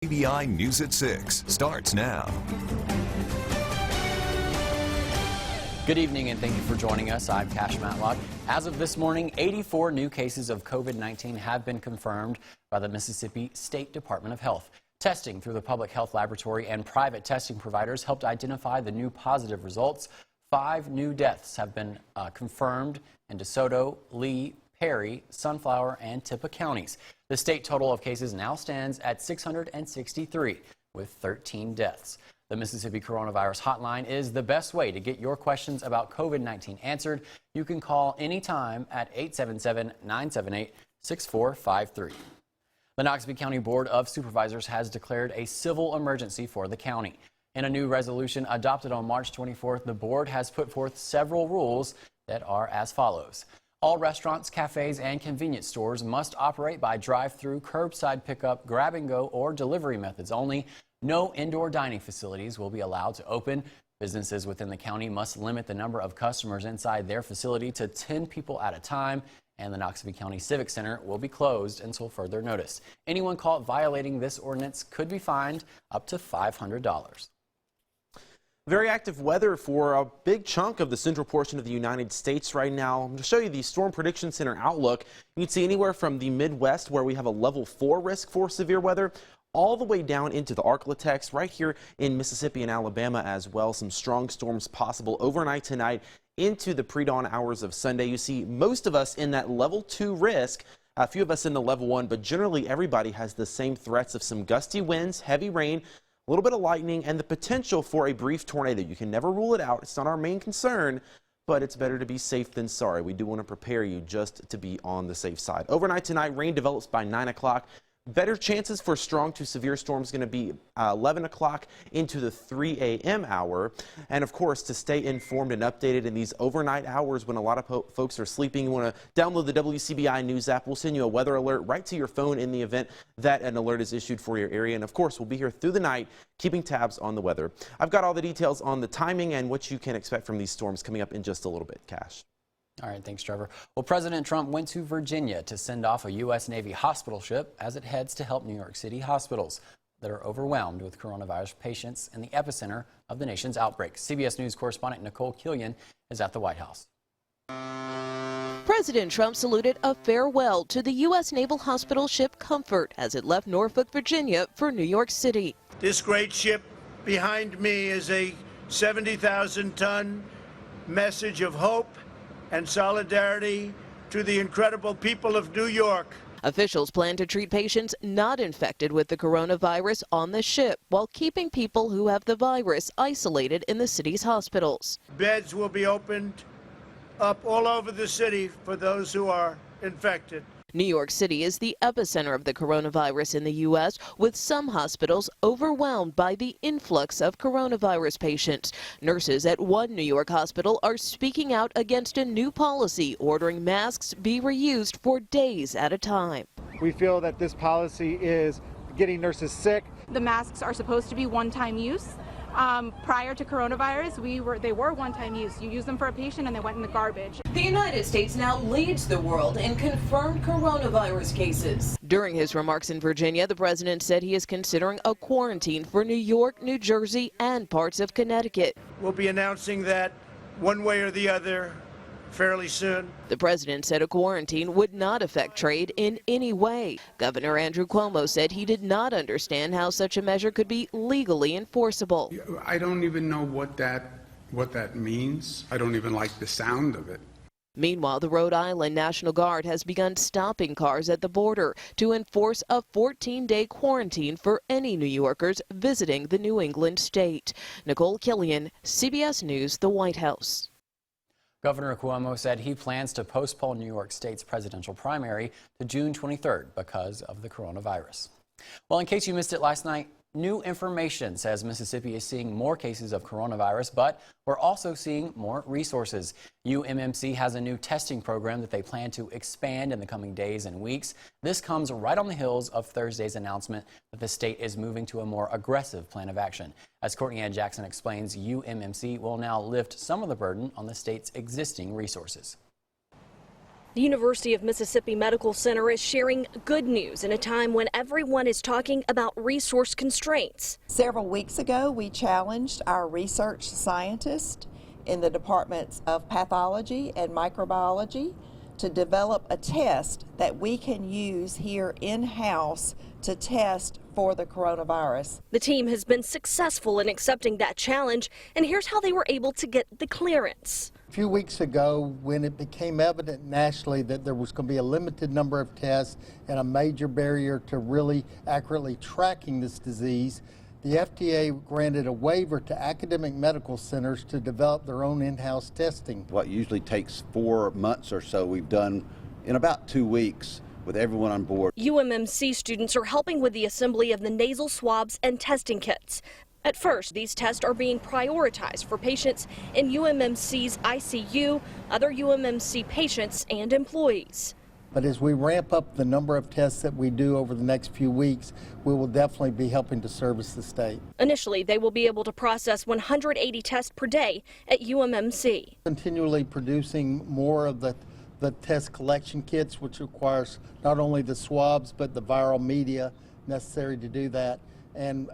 WCBI News at 6 starts now. Good evening and thank you for joining us. I'm Cash Matlock. As of this morning, 84 new cases of COVID-19 have been confirmed by the Mississippi State Department of Health. Testing through the Public Health Laboratory and private testing providers helped identify the new positive results. 5 new deaths have been confirmed in DeSoto, Lee, Perry, Sunflower, and Tippah counties. The state total of cases now stands at 663, with 13 deaths. The Mississippi Coronavirus Hotline is the best way to get your questions about COVID-19 answered. You can call anytime at 877-978-6453. The NOXUBEE County Board of Supervisors has declared a civil emergency for the county. In a new resolution adopted on March 24th, the board has put forth several rules that are as follows. All restaurants, cafes, and convenience stores must operate by drive-through, curbside pickup, grab-and-go, or delivery methods only. No indoor dining facilities will be allowed to open. Businesses within the county must limit the number of customers inside their facility to 10 people at a time, and the NOXUBEE County Civic Center will be closed until further notice. Anyone caught violating this ordinance could be fined up to $500. Very active weather for a big chunk of the central portion of the United States right now. I'm going to show you the Storm Prediction Center outlook. You can see anywhere from the Midwest, where we have a level 4 risk for severe weather, all the way down into the Arklatex right here in Mississippi and Alabama as well. Some strong storms possible overnight tonight into the pre-dawn hours of Sunday. You see most of us in that level 2 risk. A few of us in the level 1, but generally everybody has the same threats of some gusty winds, heavy rain, a little bit of lightning, and the potential for a brief tornado. You can never rule it out. It's not our main concern, but it's better to be safe than sorry. We do want to prepare you just to be on the safe side. Overnight tonight, rain develops by 9 o'clock. Better chances for strong to severe storms going to be 11 o'clock into the 3 a.m. hour. And of course, to stay informed and updated in these overnight hours when a lot of folks are sleeping, you want to download the WCBI News app. We'll send you a weather alert right to your phone in the event that an alert is issued for your area. And of course, we'll be here through the night keeping tabs on the weather. I've got all the details on the timing and what you can expect from these storms coming up in just a little bit. Cash. All right, thanks, Trevor. Well, President Trump went to Virginia to send off a U.S. Navy hospital ship as it heads to help New York City hospitals that are overwhelmed with coronavirus patients in the epicenter of the nation's outbreak. CBS News correspondent Nicole Killian is at the White House. President Trump saluted a farewell to the U.S. naval hospital ship Comfort as it left Norfolk, Virginia for New York City. This great ship behind me is a 70,000-ton message of hope and solidarity to the incredible people of New York. Officials plan to treat patients not infected with the coronavirus on the ship while keeping people who have the virus isolated in the city's hospitals. Beds will be opened up all over the city for those who are infected. New York City is the epicenter of the coronavirus in the U.S., with some hospitals overwhelmed by the influx of coronavirus patients. Nurses at one New York hospital are speaking out against a new policy ordering masks be reused for days at a time. We feel that this policy is getting nurses sick. The masks are supposed to be one-time use. Prior to coronavirus, they were one-time use. You use them for a patient and they went in the garbage. The United States now leads the world in confirmed coronavirus cases. During his remarks in Virginia, the president said he is considering a quarantine for New York, New Jersey, and parts of Connecticut. We'll be announcing that one way or the other fairly soon. The president said a quarantine would not affect trade in any way. Governor Andrew Cuomo said he did not understand how such a measure could be legally enforceable. I don't even know what that means. I don't even like the sound of it. Meanwhile, the Rhode Island National Guard has begun stopping cars at the border to enforce a 14-day quarantine for any New Yorkers visiting the New England state. Nicole Killian, CBS News, the White House. Governor Cuomo said he plans to postpone New York State's presidential primary to June 23rd because of the coronavirus. Well, in case you missed it last night, new information says Mississippi is seeing more cases of coronavirus, but we're also seeing more resources. UMMC has a new testing program that they plan to expand in the coming days and weeks. This comes right on the heels of Thursday's announcement that the state is moving to a more aggressive plan of action. As Courtney Ann Jackson explains, UMMC will now lift some of the burden on the state's existing resources. The University of Mississippi Medical Center is sharing good news in a time when everyone is talking about resource constraints. Several weeks ago, we challenged our research scientists in the departments of pathology and microbiology to develop a test that we can use here in-house to test for the coronavirus. The team has been successful in accepting that challenge, and here's how they were able to get the clearance. A few weeks ago, when it became evident nationally that there was going to be a limited number of tests and a major barrier to really accurately tracking this disease, the FDA granted a waiver to academic medical centers to develop their own in-house testing. What usually takes 4 months or so, we've done in about 2 weeks with everyone on board. UMMC students are helping with the assembly of the nasal swabs and testing kits. At first, these tests are being prioritized for patients in UMMC's ICU, other UMMC patients, and employees. But as we ramp up the number of tests that we do over the next few weeks, we will definitely be helping to service the state. Initially, they will be able to process 180 tests per day at UMMC. Continually producing more of the test collection kits, which requires not only the swabs, but the viral media necessary to do that, and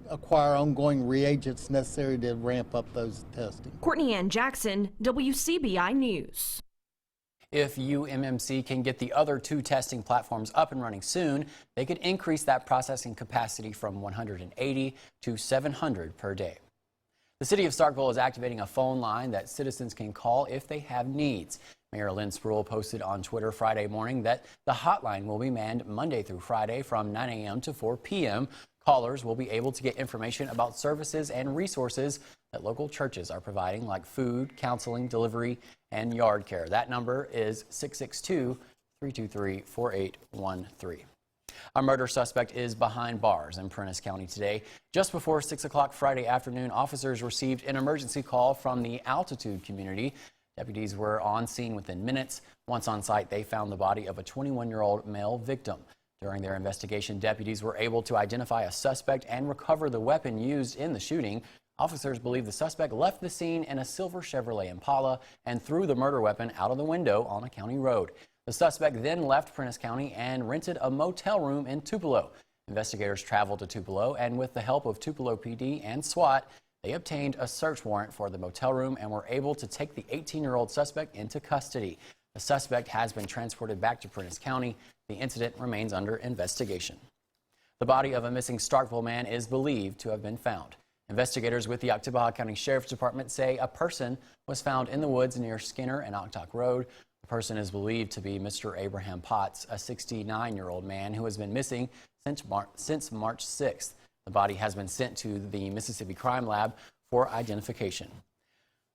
acquire ongoing reagents necessary to ramp up those testing. Courtney Ann Jackson, WCBI News. If UMMC can get the other 2 testing platforms up and running soon, they could increase that processing capacity from 180 to 700 per day. The city of Starkville is activating a phone line that citizens can call if they have needs. Mayor Lynn Spruill posted on Twitter Friday morning that the hotline will be manned Monday through Friday from 9 a.m. to 4 p.m. Callers will be able to get information about services and resources that local churches are providing, like food, counseling, delivery, and yard care. That number is 662-323-4813. A murder suspect is behind bars in Prentiss County today. Just before 6 o'clock Friday afternoon, officers received an emergency call from the Altitude community. Deputies were on scene within minutes. Once on site, they found the body of a 21-year-old male victim. During their investigation, deputies were able to identify a suspect and recover the weapon used in the shooting. Officers believe the suspect left the scene in a silver Chevrolet Impala and threw the murder weapon out of the window on a county road. The suspect then left Prentiss County and rented a motel room in Tupelo. Investigators traveled to Tupelo, and with the help of Tupelo PD and SWAT, they obtained a search warrant for the motel room and were able to take the 18-year-old suspect into custody. The suspect has been transported back to Prentiss County. The incident remains under investigation. The body of a missing Starkville man is believed to have been found. Investigators with the Oktibbeha County Sheriff's Department say a person was found in the woods near Skinner and Oktok Road. The person is believed to be Mr. Abraham Potts, a 69-year-old man who has been missing since March 6th. The body has been sent to the Mississippi Crime Lab for identification.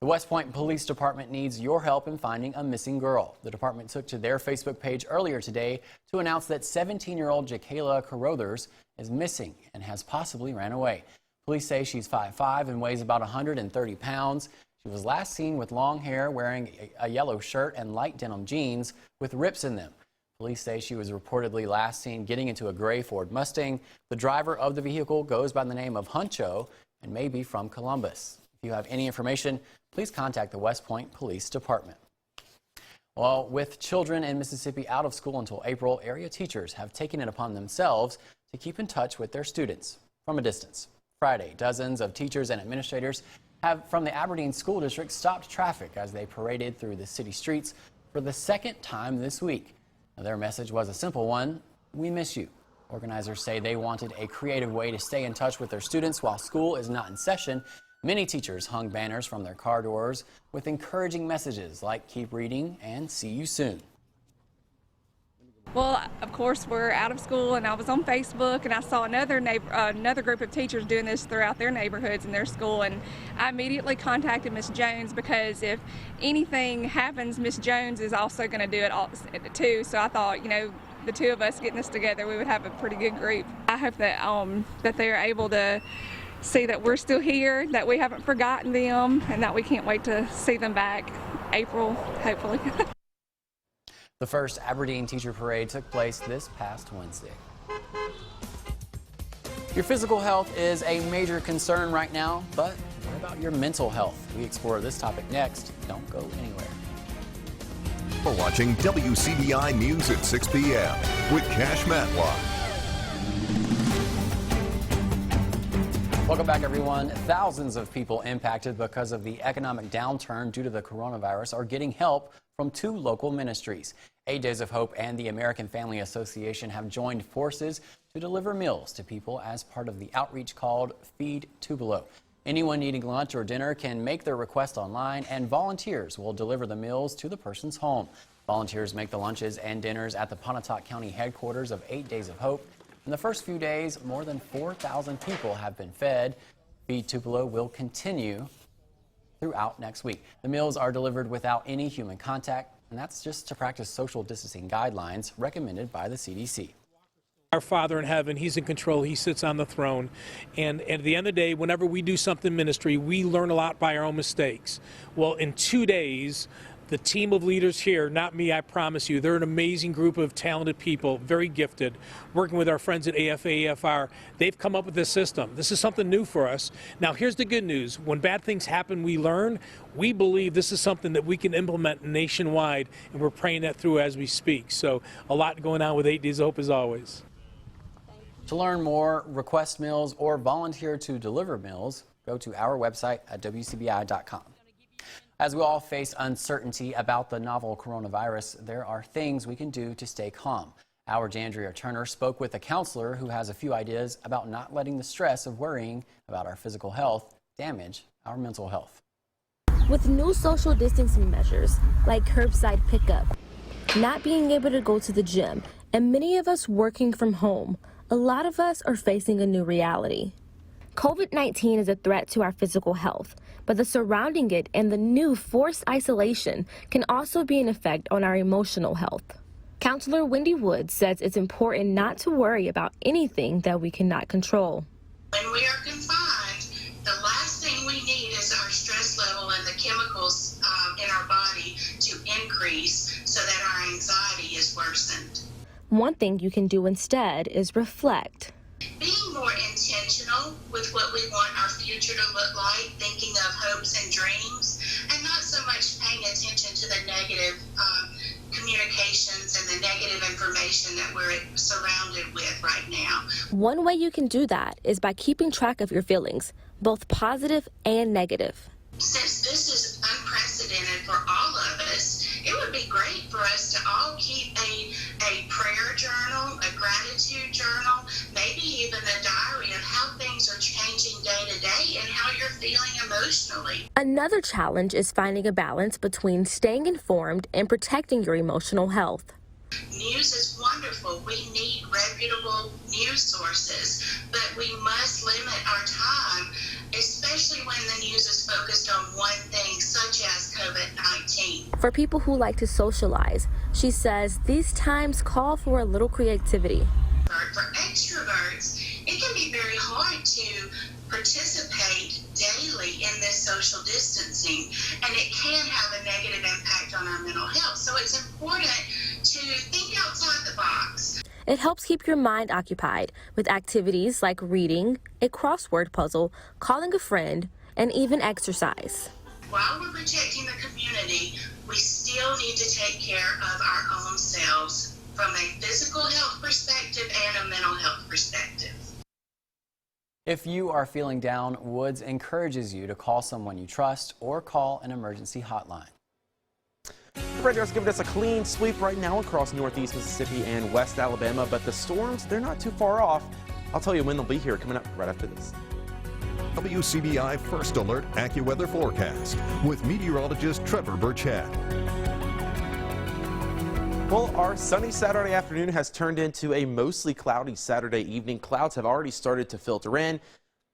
The West Point Police Department needs your help in finding a missing girl. The department took to their Facebook page earlier today to announce that 17-year-old Jakayla Carruthers is missing and has possibly ran away. Police say she's 5'5" and weighs about 130 pounds. She was last seen with long hair, wearing a yellow shirt and light denim jeans with rips in them. Police say she was reportedly last seen getting into a gray Ford Mustang. The driver of the vehicle goes by the name of Huncho and may be from Columbus. If you have any information, please contact the West Point Police Department. Well, with children in Mississippi out of school until April, area teachers have taken it upon themselves to keep in touch with their students from a distance. Friday, dozens of teachers and administrators from the Aberdeen School District stopped traffic as they paraded through the city streets for the second time this week. Now, their message was a simple one: we miss you. Organizers say they wanted a creative way to stay in touch with their students while school is not in session. Many teachers hung banners from their car doors with encouraging messages like "keep reading" and "see you soon." Well, of course, we're out of school, and I was on Facebook, and I saw another group of teachers doing this throughout their neighborhoods and their school, and I immediately contacted Miss Jones, because if anything happens, Miss Jones is also going to do it all, too. So I thought, the two of us getting this together, we would have a pretty good group. I hope that that they're able to see that we're still here, that we haven't forgotten them, and that we can't wait to see them back April, hopefully. The first Aberdeen Teacher Parade took place this past Wednesday. Your physical health is a major concern right now, but what about your mental health? We explore this topic next. Don't go anywhere. for watching WCBI News at 6 p.m. with Cash Matlock. Welcome back, everyone. Thousands of people impacted because of the economic downturn due to the coronavirus are getting help from two local ministries. 8 Days of Hope and the American Family Association have joined forces to deliver meals to people as part of the outreach called Feed Tupelo. Anyone needing lunch or dinner can make their request online, and volunteers will deliver the meals to the person's home. Volunteers make the lunches and dinners at the Pontotoc County headquarters of 8 Days of Hope. In the first few days, more than 4,000 people have been fed. Feed Tupelo will continue throughout next week. The meals are delivered without any human contact, and that's just to practice social distancing guidelines recommended by the CDC. Our Father in heaven, he's in control, he sits on the throne, and at the end of the day, whenever we do something ministry, we learn a lot by our own mistakes. Well, in 2 days, the team of leaders here, not me, I promise you, they're an amazing group of talented people, very gifted, working with our friends at AFA, AFR. They've come up with this system. This is something new for us. Now, here's the good news. When bad things happen, we learn. We believe this is something that we can implement nationwide, and we're praying that through as we speak. So a lot going on with 8 Days of Hope as always. To learn more, request meals, or volunteer to deliver meals, go to our website at WCBI.com. As we all face uncertainty about the novel coronavirus, there are things we can do to stay calm. Our Jandria Turner spoke with a counselor who has a few ideas about not letting the stress of worrying about our physical health damage our mental health. With new social distancing measures like curbside pickup, not being able to go to the gym, and many of us working from home, a lot of us are facing a new reality. COVID-19 is a threat to our physical health, but the surrounding it and the new forced isolation can also be an effect on our emotional health. Counselor Wendy Woods says it's important not to worry about anything that we cannot control. When we are confined, the last thing we need is our stress level and the chemicals in our body to increase so that our anxiety is worsened. One thing you can do instead is reflect. Being more intentional with what we want our future to look like, thinking of hopes and dreams, and not so much paying attention to the negative communications and the negative information that we're surrounded with right now. One way you can do that is by keeping track of your feelings, both positive and negative. Since this is unprecedented for all of us, it would be great for us to all keep a prayer journal, a gratitude journal, maybe even a diary of how things are changing day to day and how you're feeling emotionally. Another challenge is finding a balance between staying informed and protecting your emotional health. News is wonderful. We need reputable news sources, but we must limit our time, especially when the news is focused on one thing, such as COVID-19. For people who like to socialize, she says these times call for a little creativity. For extroverts, it can be very hard to participate daily in this social distancing, and it can have a negative impact on our mental health. So it's important to think outside the box. It helps keep your mind occupied with activities like reading, a crossword puzzle, calling a friend, and even exercise. While we're protecting the community, we still need to take care of our own selves from a physical health perspective and a mental health perspective. If you are feeling down, Woods encourages you to call someone you trust or call an emergency hotline. The radio's giving us a clean sweep right now across northeast Mississippi and west Alabama, but the storms, they're not too far off. I'll tell you when they'll be here coming up right after this. WCBI First Alert AccuWeather Forecast with meteorologist Trevor Burchett. Well, our sunny Saturday afternoon has turned into a mostly cloudy Saturday evening. Clouds have already started to filter in.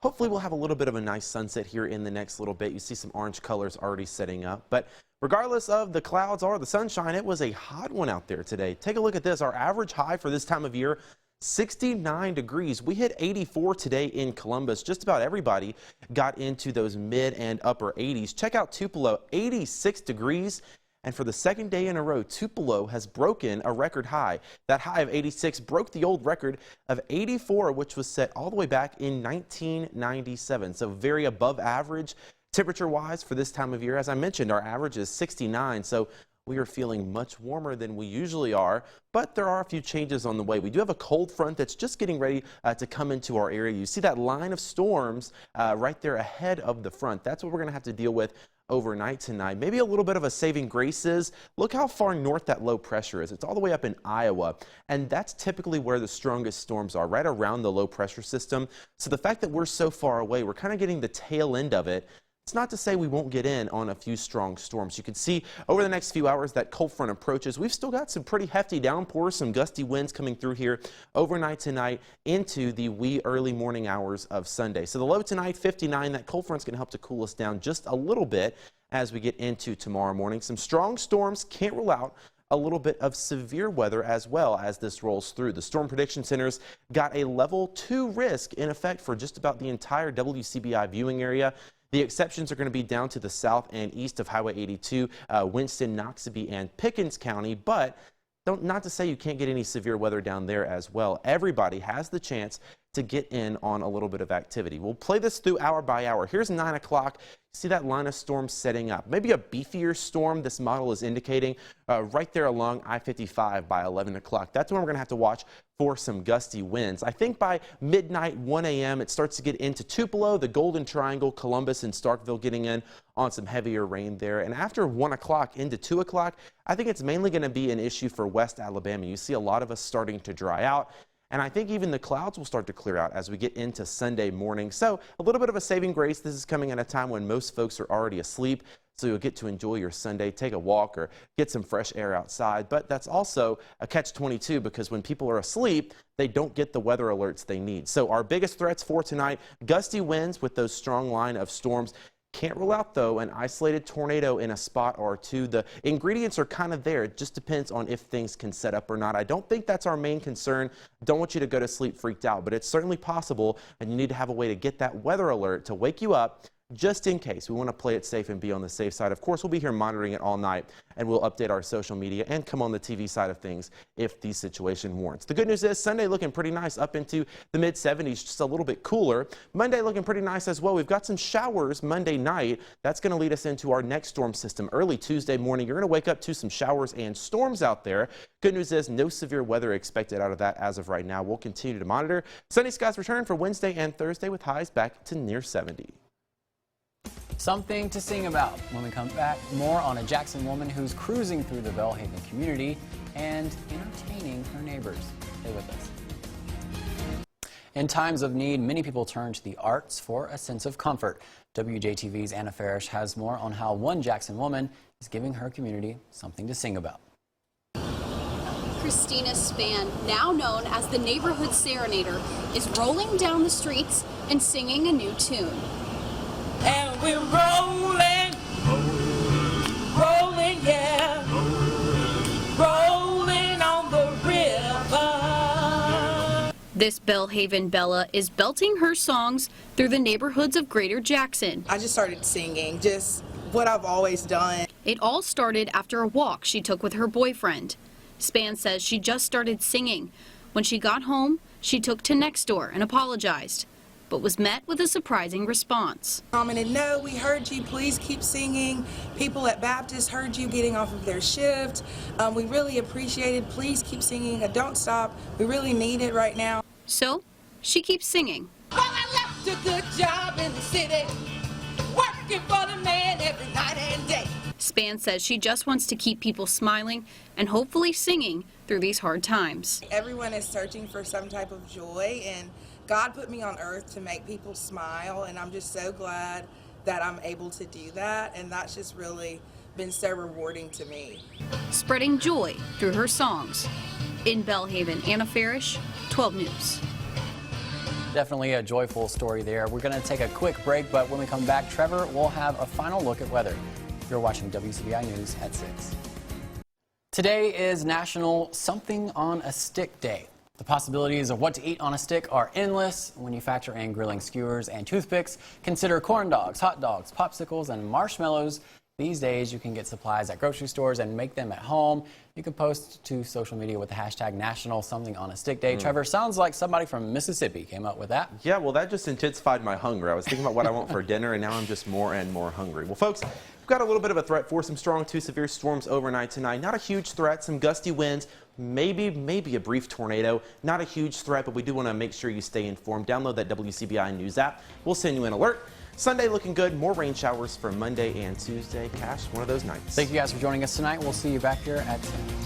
Hopefully we'll have a little bit of a nice sunset here in the next little bit. You see some orange colors already setting up. But regardless of the clouds or the sunshine, it was a hot one out there today. Take a look at this. Our average high for this time of year, 69 degrees. We hit 84 today in Columbus. Just about everybody got into those mid and upper 80s. Check out Tupelo, 86 degrees. And for the second day in a row, Tupelo has broken a record high. That high of 86 broke the old record of 84, which was set all the way back in 1997. So very above average temperature-wise for this time of year. As I mentioned, our average is 69. So we are feeling much warmer than we usually are, but there are a few changes on the way. We do have a cold front that's just getting ready to come into our area. You see that line of storms right there ahead of the front. That's what we're going to have to deal with overnight tonight. Maybe a little bit of a saving grace is, look how far north that low pressure is. It's all the way up in Iowa, and that's typically where the strongest storms are, right around the low pressure system. So the fact that we're so far away, we're kind of getting the tail end of it. It's not to say we won't get in on a few strong storms. You can see over the next few hours that cold front approaches. We've still got some pretty hefty downpours, some gusty winds coming through here overnight tonight into the wee early morning hours of Sunday. So the low tonight, 59. That cold front's going to help to cool us down just a little bit as we get into tomorrow morning. Some strong storms, can't rule out a little bit of severe weather as well as this rolls through. The Storm Prediction Center's got a level 2 risk in effect for just about the entire WCBI viewing area. The exceptions are going to be down to the south and east of Highway 82, Winston, Noxubee, and Pickens County, but not to say you can't get any severe weather down there as well. Everybody has the chance to get in on a little bit of activity. We'll play this through hour by hour. Here's 9 o'clock. See that line of storms setting up. Maybe a beefier storm, this model is indicating, right there along I-55 by 11 o'clock. That's when we're going to have to watch for some gusty winds. I think by midnight, 1 a.m., it starts to get into Tupelo, the Golden Triangle, Columbus, and Starkville getting in on some heavier rain there. And after 1 o'clock into 2 o'clock, I think it's mainly going to be an issue for West Alabama. You see a lot of us starting to dry out. And I think even the clouds will start to clear out as we get into Sunday morning. So a little bit of a saving grace. This is coming at a time when most folks are already asleep. So you'll get to enjoy your Sunday, take a walk or get some fresh air outside. But that's also a catch-22 because when people are asleep, they don't get the weather alerts they need. So our biggest threats for tonight, gusty winds with those strong line of storms. Can't rule out, though, an isolated tornado in a spot or two. The ingredients are kind of there. It just depends on if things can set up or not. I don't think that's our main concern. Don't want you to go to sleep freaked out, but it's certainly possible, and you need to have a way to get that weather alert to wake you up just in case. We want to play it safe and be on the safe side. Of course, we'll be here monitoring it all night, and we'll update our social media and come on the TV side of things if the situation warrants. The good news is Sunday looking pretty nice up into the mid-70s, just a little bit cooler. Monday looking pretty nice as well. We've got some showers Monday night. That's going to lead us into our next storm system early Tuesday morning. You're going to wake up to some showers and storms out there. Good news is no severe weather expected out of that as of right now. We'll continue to monitor. Sunny skies return for Wednesday and Thursday with highs back to near 70. Something to sing about. When we come back, more on a Jackson woman who's cruising through the Belhaven community and entertaining her neighbors. Stay with us. In times of need, many people turn to the arts for a sense of comfort. WJTV's Anna Farish has more on how one Jackson woman is giving her community something to sing about. Christina Spann, now known as the Neighborhood Serenader, is rolling down the streets and singing a new tune. And we're rolling, rolling, yeah, rolling on the river. This Belhaven Bella is belting her songs through the neighborhoods of Greater Jackson. I just started singing, just what I've always done. It all started after a walk she took with her boyfriend. Spann says she just started singing. When she got home, she took to Nextdoor and apologized, but was met with a surprising response. Commented, no, we heard you, please keep singing. People at Baptist heard you getting off of their shift. We really appreciate it. Please keep singing. Don't stop. We really need it right now. So she keeps singing. Well, I left a good job in the city, working for the man every night and day. Spann says she just wants to keep people smiling and hopefully singing through these hard times. Everyone is searching for some type of joy, and God put me on earth to make people smile, and I'm just so glad that I'm able to do that, and that's just really been so rewarding to me. Spreading joy through her songs. In Belhaven, Anna Farish, 12 News. Definitely a joyful story there. We're going to take a quick break, but when we come back, Trevor will have a final look at weather. You're watching WCBI News at 6. Today is National Something on a Stick Day. The possibilities of what to eat on a stick are endless. When you factor in grilling skewers and toothpicks, consider corn dogs, hot dogs, popsicles, and marshmallows. These days, you can get supplies at grocery stores and make them at home. You can post to social media with the hashtag National Something on a Stick Day. Trevor, sounds like somebody from Mississippi came up with that. Yeah, well, that just intensified my hunger. I was thinking about what I want for dinner, and now I'm just more and more hungry. Well, folks, we've got a little bit of a threat for some strong to severe storms overnight tonight. Not a huge threat, some gusty winds, maybe a brief tornado. Not a huge threat, but we do want to make sure you stay informed. Download that WCBI News app. We'll send you an alert. Sunday looking good. More rain showers for Monday and Tuesday. Cash, one of those nights. Thank you guys for joining us tonight. We'll see you back here at 10.